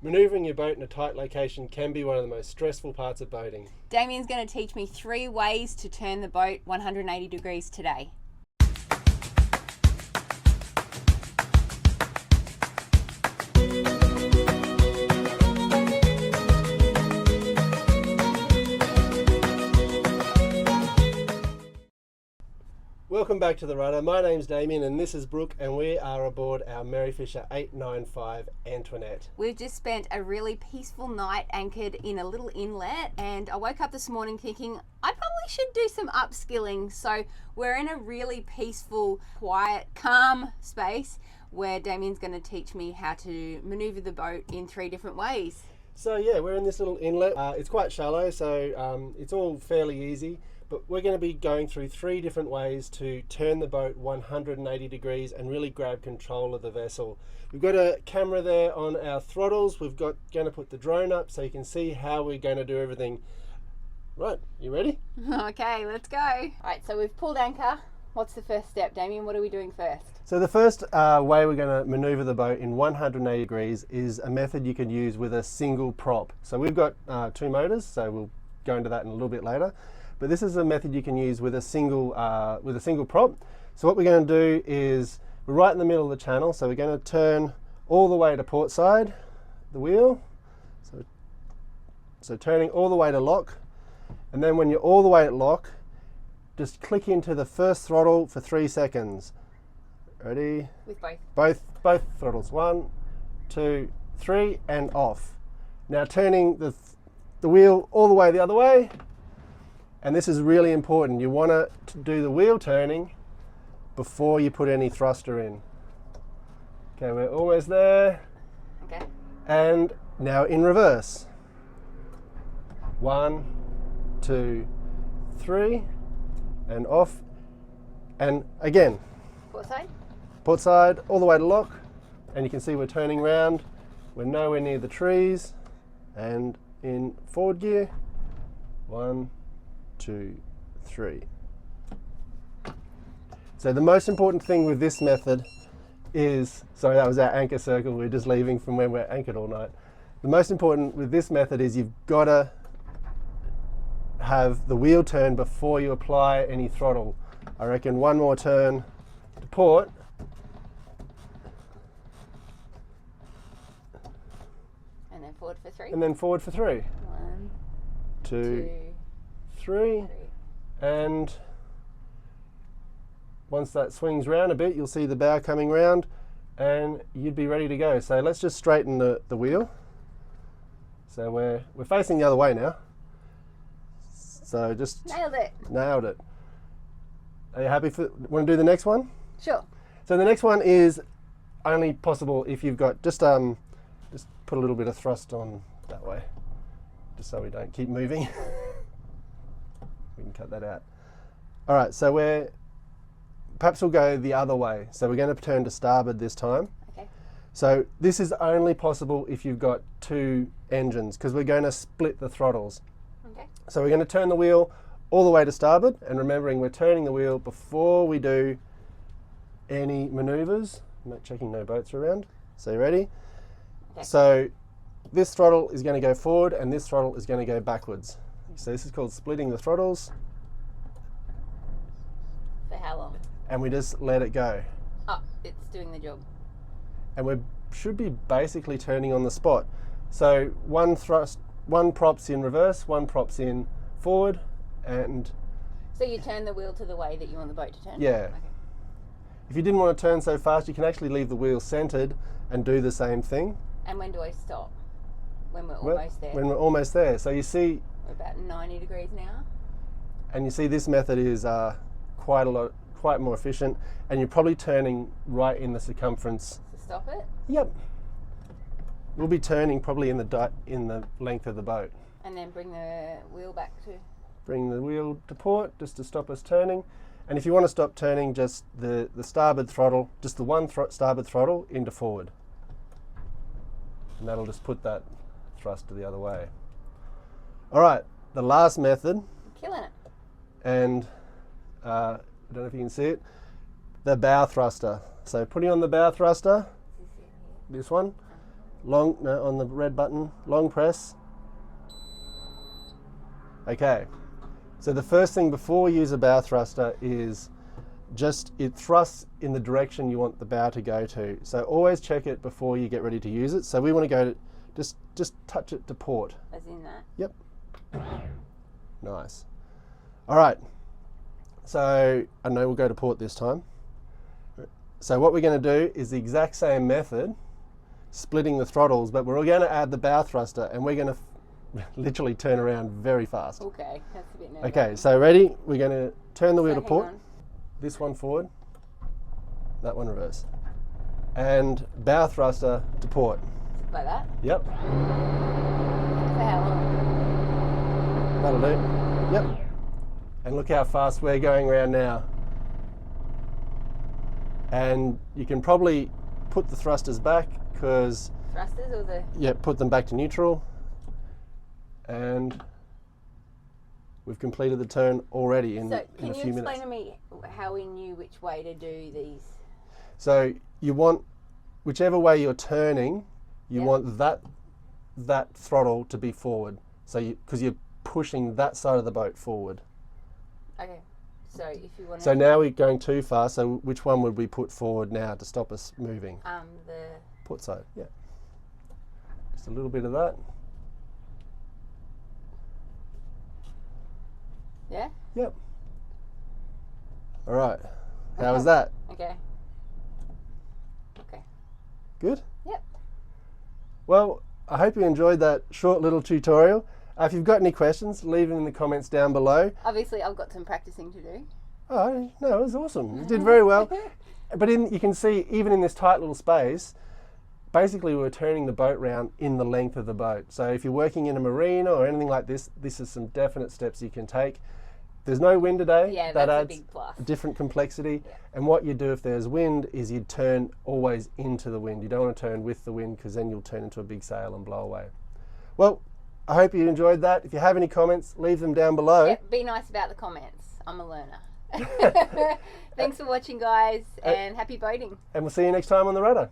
Manoeuvring your boat in a tight location can be one of the most stressful parts of boating. Damien's going to teach me 3 ways to turn the boat 180 degrees today. Welcome back to the Rudder. My name's Damien and this is Brooke, and we are aboard our Merryfisher 895 Antoinette. We've just spent a really peaceful night anchored in a little inlet, and I woke up this morning thinking I probably should do some upskilling. So we're in a really peaceful, quiet, calm space where Damien's going to teach me how to maneuver the boat in 3 different ways. So yeah, we're in this little inlet. It's quite shallow, so it's all fairly easy. But we're going to be going through 3 different ways to turn the boat 180 degrees and really grab control of the vessel. We've got a camera there on our throttles. We've got going to put the drone up so you can see how we're going to do everything. Right, you ready? Okay, let's go. All right, so we've pulled anchor. What's the first step, Damien? What are we doing first? So the first way we're going to maneuver the boat in 180 degrees is a method you can use with a single prop. So we've got 2 motors, so we'll go into that in a little bit later. But this is a method you can use with a single prop. So what we're going to do is we're right in the middle of the channel, so we're going to turn all the way to port side, the wheel. So turning all the way to lock, and then when you're all the way at lock, just click into the first throttle for 3 seconds. Ready? With both. Both throttles. 1, 2, 3, and off. Now turning the wheel all the way the other way. And this is really important. You want to do the wheel turning before you put any thruster in. Okay, we're almost there. Okay. And now in reverse. 1, 2, 3, and off. And again. Port side? Port side, all the way to lock. And you can see we're turning round. We're nowhere near the trees. And in forward gear. 1, 2, 3. So the most important thing with this method is, sorry, that was our anchor circle. We're just leaving from where we're anchored all night. The most important with this method is you've got to have the wheel turn before you apply any throttle. I reckon 1 more turn to port. And then forward for 3. And then forward for 3. 1, 2, 3, and once that swings round a bit, you'll see the bow coming round and you'd be ready to go. So let's just straighten the wheel. So we're facing the other way now. So just Nailed it. Nailed it. Are you happy want to do the next one? Sure. So the next one is only possible if you've got just put a little bit of thrust on that way, just so we don't keep moving. We can cut that out. All right, so perhaps we'll go the other way. So we're going to turn to starboard this time. Okay. So this is only possible if you've got 2 engines, because we're going to split the throttles. Okay. So we're going to turn the wheel all the way to starboard, and remembering we're turning the wheel before we do any maneuvers. I'm not checking no boats around. So you ready? Okay. So this throttle is going to go forward and this throttle is going to go backwards. So this is called splitting the throttles. For how long? And we just let it go. Oh, it's doing the job. And we should be basically turning on the spot. So one prop's in reverse, 1 prop's in forward, and... So you turn the wheel to the way that you want the boat to turn? Yeah. Okay. If you didn't want to turn so fast, you can actually leave the wheel centered and do the same thing. And when do I stop? When we're almost there? When we're almost there. So you see... We're about 90 degrees now. And you see this method is quite more efficient, and you're probably turning right in the circumference. To stop it? Yep. We'll be turning probably in the length of the boat. And then bring the wheel back to... Bring the wheel to port just to stop us turning. And if you want to stop turning, just the starboard throttle, just the one starboard throttle into forward. And that'll just put that thrust to the other way. All right, the last method. Killing it. And I don't know if you can see it, the bow thruster. So putting on the bow thruster, this one, on the red button, long press. Okay, so the first thing before we use a bow thruster is just it thrusts in the direction you want the bow to go to. So always check it before you get ready to use it. So we want to go to, just touch it to port. As in that? Yep. Nice. All right, so I know we'll go to port this time. So what we're going to do is the exact same method, splitting the throttles, but we're going to add the bow thruster and we're going to literally turn around very fast. Okay, that's a bit nervous. Okay, so ready? We're going to turn the wheel to hang port. on. This one forward, that one reverse. And bow thruster to port. Like that? Yep, For how long? that'll do. Yep. And look how fast we're going around now. And you can probably put the thrusters back because, Thrusters or the... yeah, put them back to neutral. And we've completed the turn already in So a can you few minutes. explain to me how we knew which way to do these? So you want, whichever way you're turning, you Yeah. want that throttle to be forward. So because you're pushing that side of the boat forward. Okay, so if you want So now we're going too far. So which one would we put forward now to stop us moving? the... Port side, yeah. Just a little bit of that. Yeah? Yep. All right. How was that? Okay. Okay. Good? Yep. Well, I hope you enjoyed that short little tutorial. If you've got any questions, leave them in the comments down below. Obviously, I've got some practicing to do. Oh, no, it was awesome. You did very well. But you can see, even in this tight little space, basically we're turning the boat round in the length of the boat. So if you're working in a marina or anything like this, this is some definite steps you can take. There's no wind today. Yeah, that that's a adds big plus. a different complexity. Yeah. And what you do if there's wind is you turn always into the wind. You don't want to turn with the wind because then you'll turn into a big sail and blow away. Well, I hope you enjoyed that. If you have any comments, leave them down below. Yep, be nice about the comments. I'm a learner. Thanks for watching, guys, and happy boating. And we'll see you next time on the rudder.